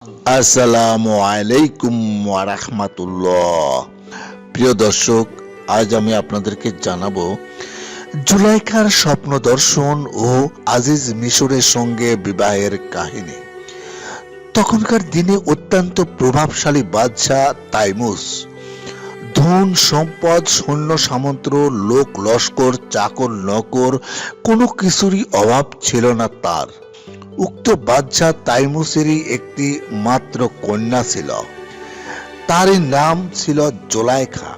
আসসালামু আলাইকুম ওয়া রাহমাতুল্লাহ। প্রিয় দর্শক, আজ আমি আপনাদেরকে জানাবো জুলাইখার স্বপ্ন দর্শন ও আজিজ মিশরের সঙ্গে বিবাহের কাহিনী। তখনকার দিনে অত্যন্ত প্রভাবশালী বাদশাহ তাইমুস, ধন সম্পদ, সৈন্য সামন্ত, লোক লস্কর, চাকর নকর, কোনো কিছুরই অভাব ছিল না তার। উক্ত বাদশাহ তাইমুসেরই একটি মাত্র কন্যা ছিল, তারই নাম ছিল জুলাইখা।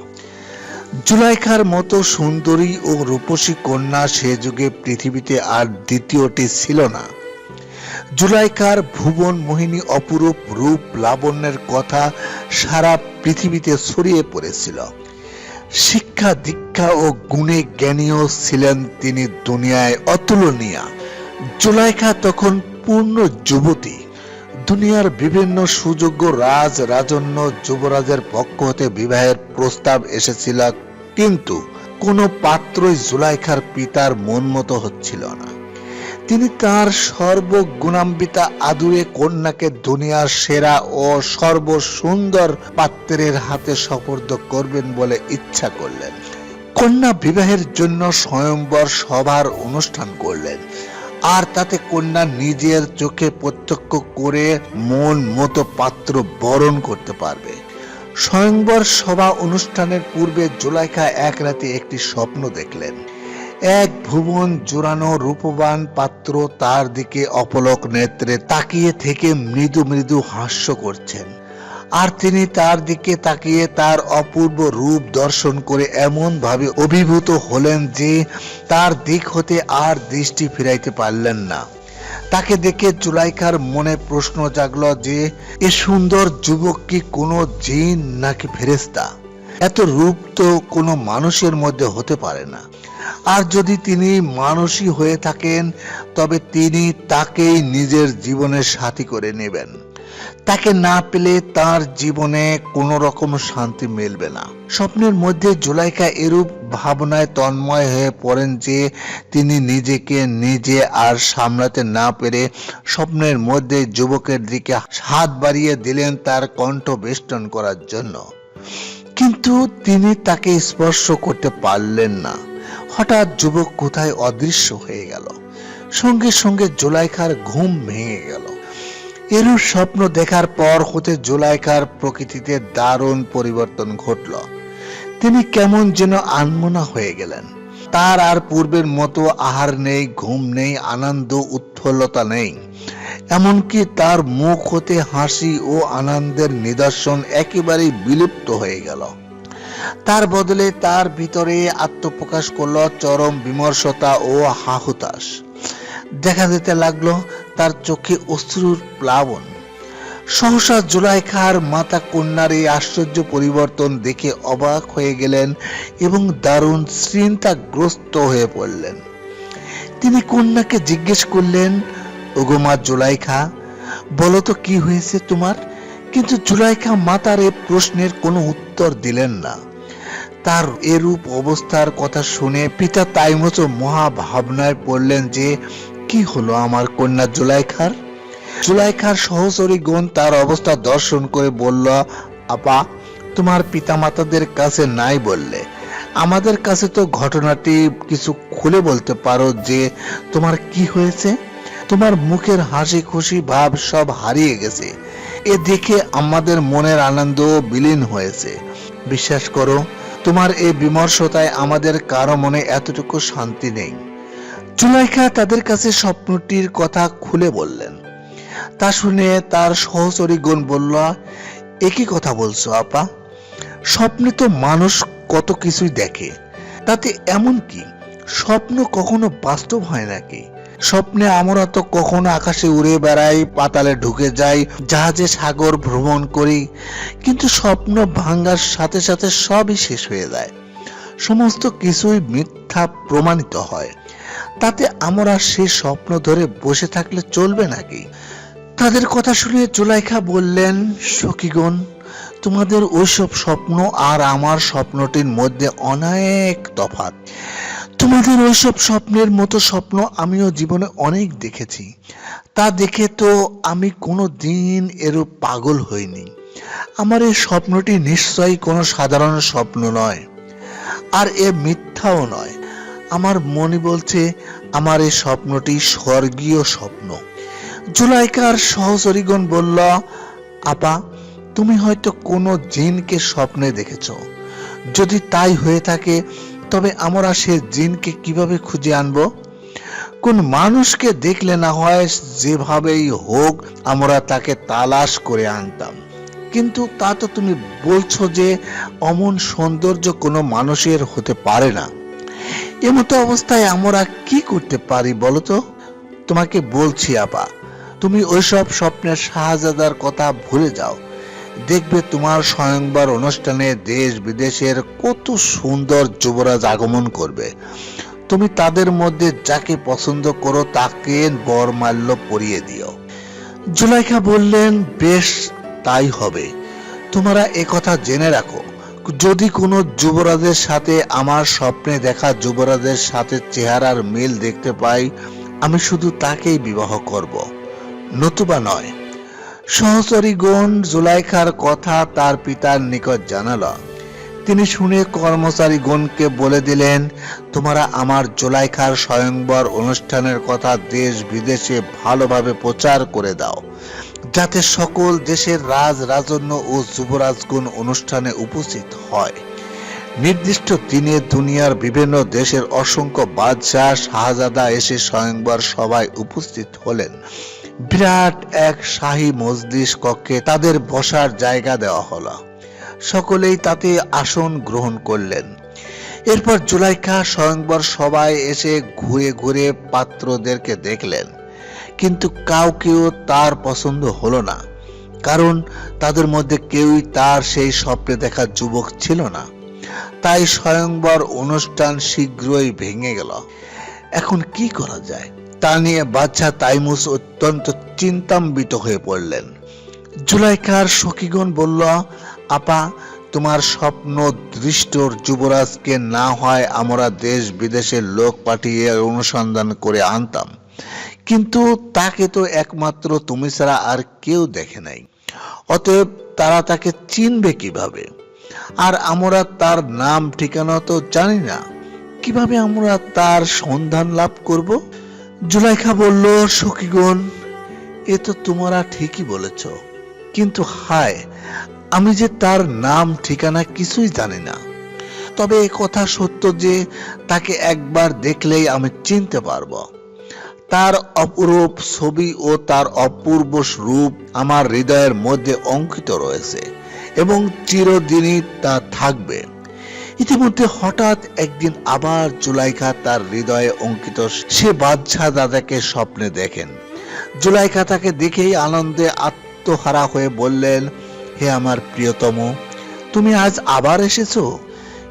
জুলাইখার মতো সুন্দরী ও রূপসী কন্যা সে যুগে পৃথিবীতে আর দ্বিতীয়টি ছিল না। জুলাইখার ভুবন মোহিনী অপরূপ রূপ লাবণ্যের কথা সারা পৃথিবীতে ছড়িয়ে পড়েছিল। শিক্ষা দীক্ষা ও গুণে জ্ঞানীও ছিলেন তিনি, দুনিয়ায় অতুলনীয়া। জুলাইখা তখন পূর্ণ যুবতী। দুনিয়ার বিভিন্ন সুযোগ্য রাজ রাজন্য যুবরাজের পক্ষ হতে বিবাহের প্রস্তাব এসেছিল, কিন্তু কোনো পাত্রই জুলাইখার পিতার মন মতো হচ্ছিল না। তিনি তার সর্বগুণান্বিতা আদুরে কন্যাকে দুনিয়ার সেরা ও সর্বসুন্দর পাত্রের হাতে সোপর্দ করবেন বলে ইচ্ছা করলেন। কন্যা বিবাহের জন্য স্বয়ংবর সভার অনুষ্ঠান করলেন, আর তাতে কন্যা নিজের চোখে প্রত্যক্ষ করে মন মতো পাত্র বরণ করতে পারবে। স্বয়ংবর সভা অনুষ্ঠানের পূর্বে জুলাইখা এক রাতে একটি স্বপ্ন দেখলেন। এক ভুবন জোড়ানো রূপবান পাত্র তার দিকে অপলক নেত্রে তাকিয়ে থেকে মৃদু মৃদু হাস্য করছেন, আর তিনি তার দিকে তাকিয়ে তার অপূর্ব রূপ দর্শন করে এমন ভাবে অভিভূত হলেন যে তার দিক হতে আর দৃষ্টি ফিরাইতে পারলেন না। তাকে দেখে জুলাইখার মনে প্রশ্ন জাগল যে এ সুন্দর যুবক কি কোনো জিন নাকি ফেরেশতা? এত রূপ তো কোনো মানুষের মধ্যে হতে পারে না। আর যদি তিনি মানুষই হয়ে থাকেন, তবে তিনি তাকেই নিজের জীবনের সাথী করে নেবেন। তাকে না পেলে তার জীবনে কোনো রকম শান্তি মিলবে না। স্বপ্নের মধ্যে জুলাইখা এরূপ ভাবনায় তন্ময় হয়ে পড়েন যে তিনি নিজেকে নিজে আর সামলাতে না পেরে স্বপ্নের মধ্যে যুবকের দিকে হাত বাড়িয়ে দিলেন তার কণ্ঠ বেষ্টন করার জন্য, কিন্তু তিনি তাকে স্পর্শ করতে পারলেন না। হঠাৎ যুবক কোথায় অদৃশ্য হয়ে গেল। সঙ্গে সঙ্গে জুলাইখার ঘুম ভেঙে গেল। এরূপ স্বপ্ন দেখার পর হতে জুলাইখার প্রকৃতিতে দারুণ পরিবর্তন ঘটল। তিনি কেমন যেন আনমনা হয়ে গেলেন। তার আর পূর্বের মতো আহার নেই, ঘুম নেই, আনন্দ উৎফুল্লতা নেই। এমনকি তার মুখ হতে হাসি ও আনন্দের নিদর্শন একেবারেই বিলুপ্ত হয়ে গেল। তার বদলে তার ভিতরে আত্মপ্রকাশ করল চরম বিমর্ষতা ও হাহুতাশ। দেখা যেতে লাগলো তার চোখে অশ্রুর প্লাবন। সহসা জুলাইখার মাতা কন্যার এই আশ্চর্য পরিবর্তন দেখে অবাক হয়ে গেলেন এবং দারুণ চিন্তাগ্রস্ত হয়ে পড়লেন। তিনি কন্যাকে জিজ্ঞেস করলেন, ওগো মা জুলাইখা, বলো তো কি হয়েছে তোমার? কিন্তু জুলাইখা মাতার এ প্রশ্নের কোনো উত্তর দিলেন না। তার এরূপ অবস্থার কথা শুনে পিতা তাইমুস মহা ভাবনায় পড়লেন যে কি হলো আমার কন্যা জুলাইখার। জুলাইখার সহচরীগণ তার অবস্থা দর্শন করে বলল, আপা, তোমার পিতামাতাদের কাছে নাই বললে, আমাদের কাছে তো ঘটনাটি কিছু খুলে বলতে পারো যে তোমার কি হয়েছে। তোমার মুখের হাসি খুশি ভাব সব হারিয়ে গেছে। এ দেখে আমাদের মনের আনন্দ বিলীন হয়েছে। বিশ্বাস করো, তোমার এই বিমর্ষতায় আমাদের কারো মনে এতটুকু শান্তি নেই। জুলাইখা তাদের কাছে স্বপ্নটির কথা খুলে বললেন। তা শুনে তার সহচরীগণ বলল, একই কথা বলছো আপা? স্বপ্নে তো মানুষ কত কিছুই দেখে, তাতে এমন কি? স্বপ্ন কখনো বাস্তব হয় নাকি? স্বপ্নে আমরা তো কখনো আকাশে উড়ে বেড়াই, পাতালে ঢুকে যাই, জাহাজে সাগর ভ্রমণ করি, কিন্তু স্বপ্ন ভাঙার সাথে সাথে সবই শেষ হয়ে যায়। সমস্ত কিছুই মিথ্যা প্রমাণিত হয়। তাতে আমরা সে স্বপ্ন ধরে বসে থাকলে চলবে নাকি? তাদের কথা শুনে জুলাইখা বললেন, সখীগণ, তোমাদের ওইসব স্বপ্ন আর আমার স্বপ্নটির মধ্যে অনেক তফাৎ। তোমাদের ওইসব স্বপ্নের মতো স্বপ্ন আমিও জীবনে অনেক দেখেছি। তা দেখে তো আমি কোনো দিন এরূপ পাগল হইনি। আমার এই স্বপ্নটি নিশ্চয়ই কোনো সাধারণ স্বপ্ন নয়, আর এ মিথ্যাও নয়। আমার মনে বলছে আমার এই স্বপ্নটি স্বর্গীয় স্বপ্ন। জুলাইখার সহচরীগণ বলল, আপা, তুমি হয়তো কোনো জিনকে স্বপ্নে দেখেছ। যদি তাই হয়ে থাকে তবে আমরা সে জিনকে কিভাবে খুঁজে আনবো? কোন মানুষকে দেখলে না হয় যেভাবেই হোক আমরা তাকে তালাশ করে আনতাম, কিন্তু তা তো তুমি বলছো যে অমন সৌন্দর্য কোনো মানুষের হতে পারে না। এমতো অবস্থায় আমরা কি করতে পারি বলো তো? তোমাকে বলছি আপা, তুমি ওইসব স্বপ্নের শাহজাদার কথা ভুলে যাও। দেখবে তোমার স্বয়ংবর অনুষ্ঠানে দেশ বিদেশের কত সুন্দর যুবরাজ আগমন করবে। তুমি তাদের মধ্যে যাকে পছন্দ করো তাকে বরমাল্য পরিয়ে দিও। জুলাইখা বললেন, বেশ, তাই হবে। তোমরা একথা জেনে রাখো, যদি কোনো যুবরাজের সাথে আমার স্বপ্নে দেখা যুবরাজের সাথে চেহারার মিল দেখতে পাই, আমি শুধু তাকেই বিবাহ করব, নতুবা নয়। সহচরীগণ জুলাইখার কথা তার পিতার নিকট জানাল। তিনি শুনে কর্মচারীগণকে বলে দিলেন, তোমরা আমার জুলাইখার স্বয়ংবর অনুষ্ঠানের কথা দেশ বিদেশে ভালোভাবে প্রচার করে দাও, যাতে সকল দেশের রাজ রাজন্য ও যুবরাজগণ অনুষ্ঠানে উপস্থিত হয়। নির্দিষ্ট দিনে দুনিয়ার বিভিন্ন দেশের অসংখ্য বাদশাহ শাহজাদা এসে স্বয়ংবর সভায় উপস্থিত হলেন। বিরাট এক শাহী মজলিস কক্ষে তাদের বসার জায়গা দেওয়া হলো। সকলেই তাতে আসন গ্রহণ করলেন। এরপর জুলাইখা স্বয়ংবর সভায় এসে ঘুরে ঘুরে পাত্রদেরকে দেখলেন, কিন্তু কাউকেও তার পছন্দ হলো না, কারণ তাদের মধ্যে কেউই তার সেই স্বপ্নে দেখা যুবক ছিল না। তাই স্বয়ংবর অনুষ্ঠান শীঘ্রই ভেঙে গেল। এখন কি করা যায় তা নিয়ে বাদশাহ তাইমুস অত্যন্ত চিন্তান্বিত হয়ে পড়লেন। জুলাইখার সখীগণ বলল, আপা, তোমার স্বপ্ন দৃষ্ট যুবরাজকে না হয় আমরা দেশ বিদেশের লোক পাঠিয়ে অনুসন্ধান করে আনতাম, কিন্তু তাকে তো একমাত্র তুমি ছাড়া আর কেউ দেখে নাই। অতএব তারা তাকে চিনবে কিভাবে? আর আমরা তার নাম ঠিকানা তো জানি না, কিভাবে আমরা তার সন্ধান লাভ করব? জুলাইখা বলল, সখীগণ, এ তো তোমরা ঠিকই বলেছ, কিন্তু হায়, আমি যে তার নাম ঠিকানা কিছুই জানি না। তবে এ কথা সত্য যে তাকে একবার দেখলেই আমি চিনতে পারবো। তার অপরূপ ছবি ও তার অপূর্ব রূপ আমার হৃদয়ের মধ্যে অঙ্কিত রয়েছে এবং চিরদিনই তা থাকবে। ইতিমধ্যে হঠাৎ একদিন আবার জুলাইখা তার হৃদয়ে অঙ্কিত সে বাদশাহ দাদাকে স্বপ্নে দেখেন। জুলাইখা তাকে দেখেই আনন্দে আত্মহারা হয়ে বললেন, হে আমার প্রিয়তম, তুমি আজ আবার এসেছো?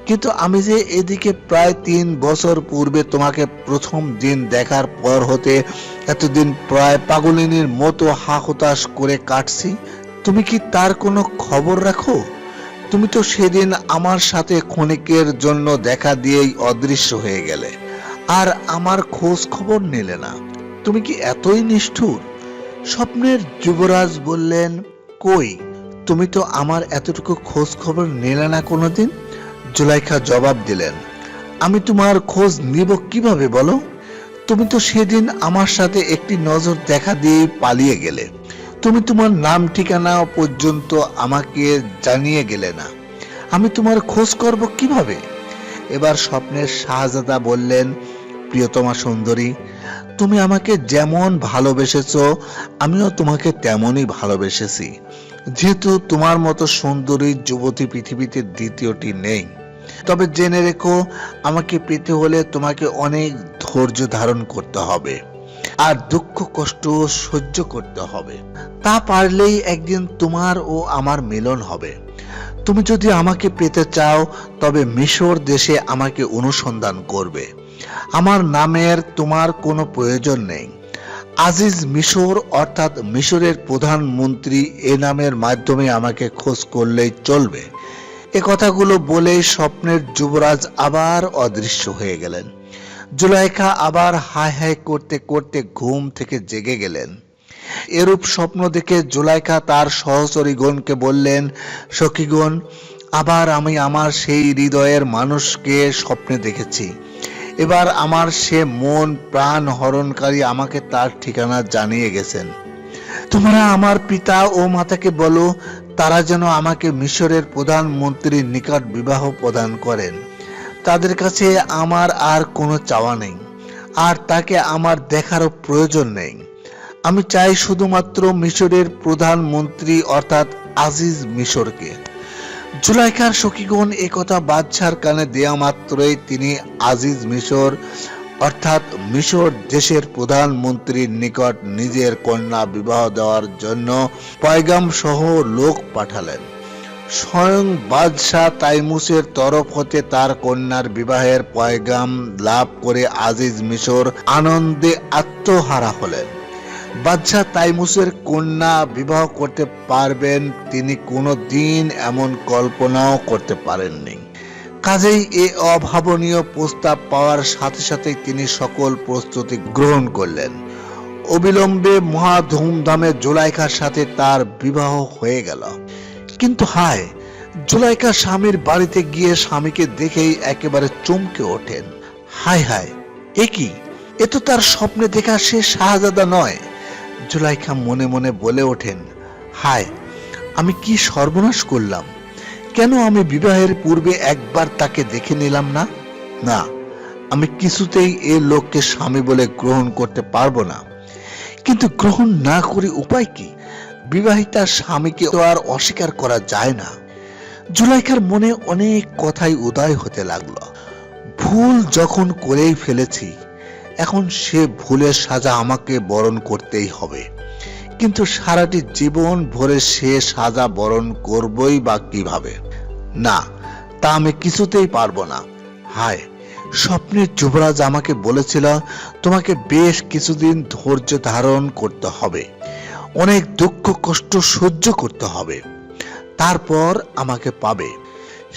কিন্তু আমি যে এদিকে প্রায় 3 বছর পূর্বে তোমাকে প্রথম দিন দেখার পর হতে এতদিন প্রায় পাগলিনীর মতো হা-হুতাশ করে কাটছি, তুমি কি তার কোনো খবর রাখো? তুমি তো সেদিন আমার সাথে ক্ষণিকের জন্য দেখা দিয়েই অদৃশ্য হয়ে গেলে, আর আমার খোঁজ খবর নিলে না। তুমি কি এতই নিষ্ঠুর? স্বপ্নের যুবরাজ বললেন, কই, তুমি তো আমার এতটুকু খোঁজ খবর নিলে না কোনোদিন। জুলাইখা জবাব দিলেন, আমি তোমার খোঁজ নিব কিভাবে বলো? তুমি তো সেদিন আমার সাথে একটি নজর দেখা দিয়েই পালিয়ে গেলে। তুমি তোমার নাম ঠিকানা পর্যন্ত আমাকে জানিয়ে গেলে না। আমি তোমার খোঁজ করব কিভাবে? এবার স্বপ্নের শাহজাদা বললেন, প্রিয়তমা সুন্দরী, তুমি আমাকে যেমন ভালোবেসেছো আমিও তোমাকে তেমনই ভালোবেসেছি। যেহেতু তোমার মতো সুন্দরী যুবতী পৃথিবীতে দ্বিতীয়টি নেই, তবে জেনে রেখো, আমাকে পেতে হলে তোমাকে অনেক ধৈর্য ধারণ করতে হবে আর দুঃখ কষ্ট সহ্য করতে হবে। তা পারলেই একদিন তোমার ও আমার মিলন হবে। তুমি যদি আমাকে পেতে চাও তবে মিশর দেশে আমাকে অনুসন্ধান করবে। আমার নামের তোমার কোনো প্রয়োজন নেই। আজিজ মিশর অর্থাৎ মিশরের প্রধানমন্ত্রী এ নামের মাধ্যমে আমাকে খোঁজ করলেই চলবে। এ কথাগুলো বলেই স্বপ্নের যুবরাজ আবার অদৃশ্য হয়ে গেলেন। জুলাইখা আবার হাই হাই করতে করতে ঘুম থেকে জেগে গেলেন। এরূপ স্বপ্ন দেখে জুলাইখা তার সহচরীগণকে বললেন, সখীগণ, আবার আমি আমার সেই হৃদয়ের মানুষকে স্বপ্নে দেখেছি। এবার আমার সে মন প্রাণ হরণকারী আমাকে তার ঠিকানা জানিয়ে গেছেন। তোমরা আমার পিতা ও মাতাকে বলো, তারা যেন আমাকে মিশরের প্রধানমন্ত্রীর নিকট বিবাহ প্রদান করেন। তাদের কাছে আমার আর কোনো চাওয়া নেই, আর তাকে আমার দেখারও প্রয়োজন নেই। আমি চাই শুধুমাত্র মিশরের প্রধানমন্ত্রী অর্থাৎ আজিজ মিশরকে। জুলাইখার সখীগণ একথা বাদশার কানে দেয়া মাত্রই তিনি আজিজ মিশর অর্থাৎ মিশর দেশের প্রধানমন্ত্রীর নিকট নিজের কন্যা বিবাহ দেওয়ার জন্য পয়গাম সহ লোক পাঠালেন। স্বয়ং বাদশাহ তাইমুসের তরফ হতে তার কন্যার বিবাহের পয়গাম লাভ করে আজিজ মিশর আনন্দে আত্মহারা হলেন। বাদশাহ তাইমুসের কন্যা বিবাহ করতে পারবেন তিনি কোনো দিন এমন কল্পনাও করতে পারেননি। কাজেই এ অভাবনীয় প্রস্তাব পাওয়ার সাথে সাথে তিনি সকল প্রস্তুতি গ্রহণ করলেন। অবিলম্বে মহা ধুমধামে জুলাইখার সাথে তার বিবাহ হয়ে গেল। কিন্তু হায়, জুলাইখা স্বামীর বাড়িতে গিয়ে স্বামীকে দেখেই একেবারে চমকে ওঠেন। হায় হায়, এ কি? এ তো তার স্বপ্নে দেখা সে শাহজাদা নয়। জুলাইখা মনে মনে বলে ওঠেন, হায়, আমি কি সর্বনাশ করলাম? কেন আমি বিবাহের পূর্বে একবার তাকে দেখে নিলাম না? না, আমি কিছুতেই এ লোককে স্বামী বলে গ্রহণ করতে পারবো না। কিন্তু গ্রহণ না করে উপায় কি? বিবাহিতার স্বামীকে তো আর অস্বীকার করা যায় না। জুলাইখার মনে অনেক কথাই উদয় হতে লাগলো। ভুল যখন করেই ফেলেছি, এখন সে ভুলের সাজা আমাকে বরণ করতেই হবে। কিন্তু সারাটি জীবন ভরে সে সাজা বরণ করবই বা কিভাবে? না, তা আমি কিছুতেই পারবো না। হায়, স্বপ্নের যুবরাজ আমাকে বলেছিল তোমাকে বেশ কিছুদিন ধৈর্য ধারণ করতে হবে, অনেক দুঃখ কষ্ট সহ্য করতে হবে, তারপর আমাকে পাবে।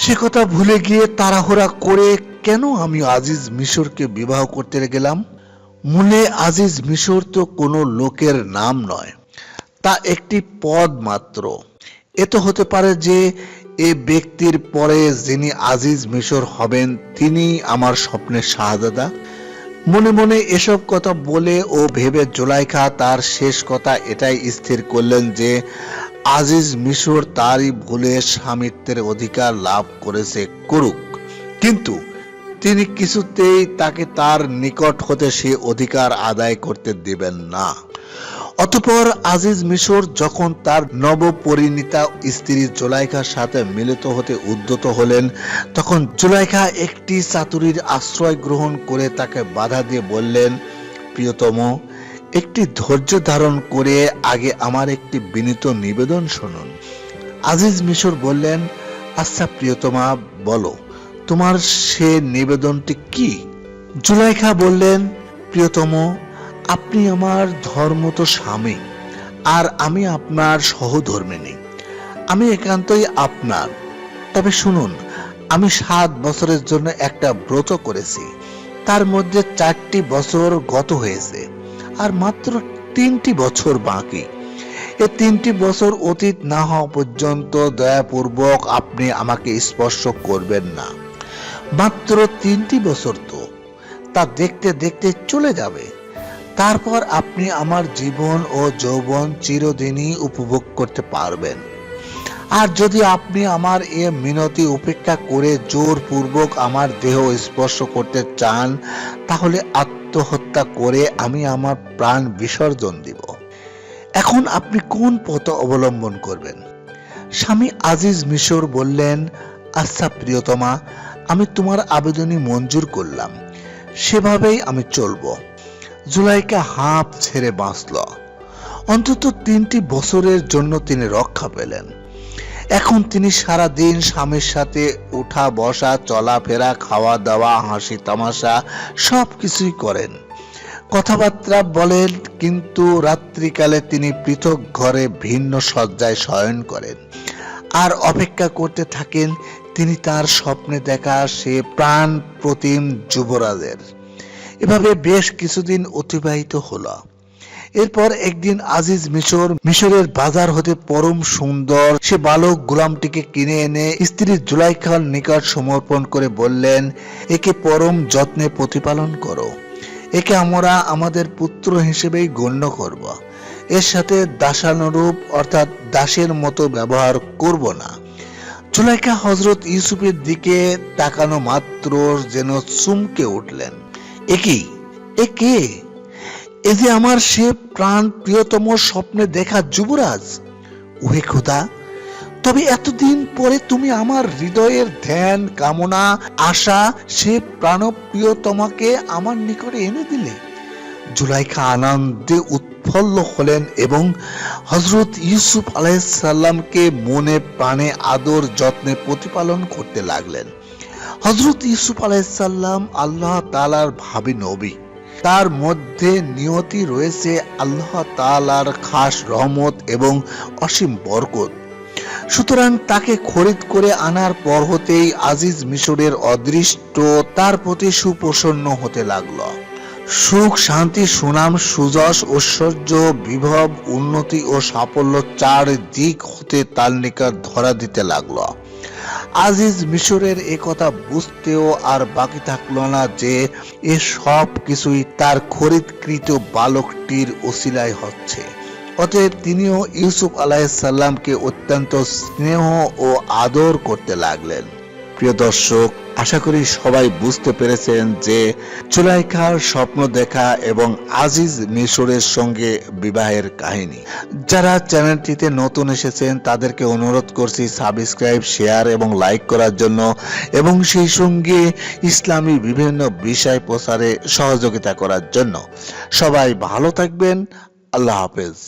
সে কথা ভুলে গিয়ে তাড়াহুড়া করে কেন আমি আজিজ মিশরকে বিবাহ করতে গেলাম? মূলে আজিজ মিশর তো কোনো লোকের নাম নয়, তা একটি পদ মাত্র। এ তো হতে পারে যে এ ব্যক্তির পরে যিনি আজিজ মিশর হবেন তিনি আমার স্বপ্নের শাহজাদা। মনে মনে এসব কথা বলে ও ভেবে জুলাইখা তার শেষ কথা এটাই স্থির করলেন যে আজিজ মিশর তারই ভুলে স্বামিত্বের অধিকার লাভ করেছে, করুক, কিন্তু তিনি কিছুতেই তাকে তার নিকট হতে সে অধিকার আদায় করতে দিবেন না। অতঃপর আজিজ মিশর যখন তার নবপরিণীতা স্ত্রী জুলাইখার সাথে মিলিত হতে উদ্যত হলেন, তখন জুলাইখা একটি চাতুরীর আশ্রয় গ্রহণ করে তাকে বাধা দিয়ে বললেন, প্রিয়তম, একটি ধৈর্য ধারণ করে আগে আমার একটি বিনীত নিবেদন শুনুন। আজিজ মিশর বললেন, আচ্ছা প্রিয়তমা, বলো তোমার সে নিবেদনটি কি? জুলাইখা বললেন, প্রিয়তম, আপনি আমার ধর্মত স্বামী, আর আমি আপনার সহধর্মিণী। আমি একান্তই আপনার। তবে শুনুন, আমি 7 বছরের জন্য একটা ব্রত করেছি। তার মধ্যে 4টি বছর গত হয়েছে, আর মাত্র 3টি বছর বাকি। এই 3টি বছর অতীত না হওয়া পর্যন্ত দয়াপূর্বক আপনি আমাকে স্পর্শ করবেন না। মাত্র 3টি বছর তো, তা দেখতে দেখতে চলে যাবে। তারপর আপনি আমার জীবন ও যৌবন চিরদিনই উপভোগ করতে পারবেন। আর যদি আপনি আমার এ মিনতি উপেক্ষা করে জোরপূর্বক আমার দেহ স্পর্শ করতে চান, তাহলে আত্মহত্যা করে আমি আমার প্রাণ বিসর্জন দিব। এখন আপনি কোন পথ অবলম্বন করবেন? স্বামী আজিজ মিশর বললেন, আচ্ছা প্রিয়তমা, আমি তোমার আবেদনই মঞ্জুর করলাম, সেভাবেই আমি চলব। জুলাইখা হাঁপ ছেড়ে বাঁচল। অন্তত 3টি বছরের জন্য তিনি রক্ষা পেলেন। এখন তিনি সারা দিন স্বামীর সাথে উঠা বসা, চলাফেরা, খাওয়া দাওয়া, হাসি তামাশা সবকিছুই করেন, কথাবার্তা বলেন, কিন্তু রাত্রিকালে তিনি পৃথক ঘরে ভিন্ন শয্যায় শয়ন করেন আর অপেক্ষা করতে থাকেন তিনি তার স্বপ্নে দেখা সে প্রাণ প্রতিম যুবরাজের। এভাবে বেশ কিছুদিন অতিবাহিত হলো। এরপর একদিন আজিজ মিশরের বাজার হতে পরম সুন্দর সে বালক গোলামটিকে কিনে এনে স্ত্রী জুলাইখার নিকট সমর্পণ করে বললেন, একে পরম যত্নে প্রতিপালন করো, একে আমরা আমাদের পুত্র হিসেবেই গণ্য করব, এর সাথে দাসানুরূপ অর্থাৎ দাসের মতো ব্যবহার করব না। জুলাইখা হযরত ইউসুফের দিকে তাকানো মাত্র যেন চমকে উঠলেন। এ কে? এ যে আমার সে প্রাণ প্রিয়তম স্বপ্নে দেখা যুবরাজ। ওহে খোদা, তবে এতদিন পরে তুমি আমার হৃদয়ের ধ্যান, কামনা, আশা সে প্রাণপ্রিয়তমাকে আমার নিকটে এনে দিলে। জুলাইখা আনন্দে উৎফুল্ল হলেন এবং হযরত ইউসুফ আলাইহিস সালামকে মনে প্রাণে আদর যত্নে প্রতিপালন করতে লাগলেন। হযরত ইউসুফ আলাইহিস সালাম আল্লাহ তাআলার ভাবী নবী, তার মধ্যে নিয়তি রয়েছে আল্লাহ তাআলার খাস রহমত এবং অসীম বরকত। সুতরাং তাকে খরিদ করে আনার পর হতেই আজিজ মিশরের অদৃষ্ট তার প্রতি সুপ্রসন্ন হতে লাগলো। সুখ, শান্তি, সুনাম, সুযশ, ঐশ্বর্য, বিভব, উন্নতি ও সাফল্য চারদিক হতে তার নিকট ধরা দিতে লাগলো। আজিজ মিশরের একথা বুঝতেও আর বাকি থাকলো না যে এ সব কিছুই তার খরিদকৃত বালকটির ওসিলায় হচ্ছে। অতএব তিনিও ইউসুফ আলাইহিস সালামকে অত্যন্ত স্নেহ ও আদর করতে লাগলেন। প্রিয় দর্শক, আশা করি সবাই বুঝতে পেরেছেন যে জুলাইখার স্বপ্ন দেখা এবং আজিজ মিশরের সঙ্গে বিবাহের কাহিনী। যারা চ্যানেলটিতে নতুন এসেছেন তাদেরকে অনুরোধ করছি সাবস্ক্রাইব, শেয়ার এবং লাইক করার জন্য এবং সেই সঙ্গে ইসলামী বিভিন্ন বিষয় প্রচারে সহযোগিতা করার জন্য। সবাই ভালো থাকবেন। আল্লাহ হাফেজ।